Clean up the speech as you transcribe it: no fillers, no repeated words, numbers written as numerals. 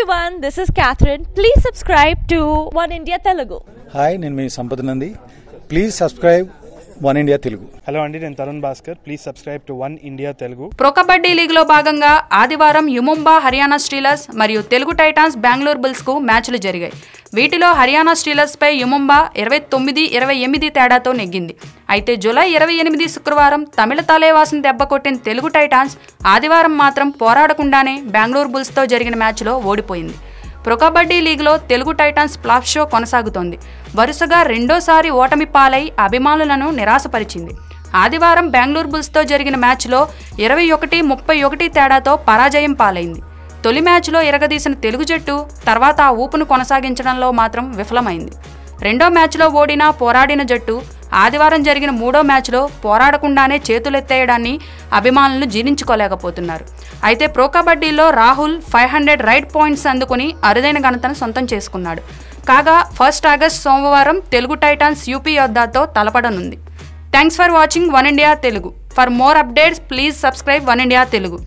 everyone, this is Catherine. Please subscribe to One India Telugu. Hi, నేను మీ సంపద Nandi. Please subscribe One India Telugu. Hello అండి, నేను Tarun Bhaskar. Please subscribe to one India Telugu. Pro kabaddi లీగ్లో భాగంగా ఆదివారం U Mumba Haryana Steelers మరియు తెలుగు టైటాన్స్ బెంగళూరు బుల్స్కు మ్యాచ్లు జరిగాయి. వీటిలో హర్యానా స్టీలర్స్పై యుముంబా 29-28 తేడాతో నెగ్గింది. అయితే జూలై 28 శుక్రవారం తమిళ తలేవాసం దెబ్బ కొట్టిన తెలుగు టైటాన్స్ ఆదివారం మాత్రం పోరాడకుండానే బెంగళూరు బుల్స్తో జరిగిన మ్యాచ్లో ఓడిపోయింది. ప్రో కబడ్డీ లీగ్లో తెలుగు టైటాన్స్ ఫ్లాప్ షో కొనసాగుతోంది. వరుసగా రెండోసారి ఓటమి పాలై అభిమానులను నిరాశపరిచింది. ఆదివారం బెంగళూరు బుల్స్తో జరిగిన మ్యాచ్లో 21-31 తేడాతో పరాజయం పాలైంది. తొలి మ్యాచ్లో ఎరగదీసిన తెలుగు జట్టు తర్వాత ఆ ఊపును కొనసాగించడంలో మాత్రం విఫలమైంది. రెండో మ్యాచ్లో ఓడినా పోరాడిన జట్టు ఆదివారం జరిగిన మూడో మ్యాచ్లో పోరాడకుండానే చేతులెత్తేయడాన్ని అభిమానులు జీర్ణించుకోలేకపోతున్నారు. అయితే ప్రో కబడ్డీలో రాహుల్ 500 రైడ్ పాయింట్స్ అందుకుని అరుదైన ఘనతను సొంతం చేసుకున్నాడు. కాగా 1 ఆగస్టు సోమవారం తెలుగు టైటాన్స్ యూపీ యోద్ధాతో తలపడనుంది. Thanks for watching One India Telugu. For more updates please subscribe One India Telugu.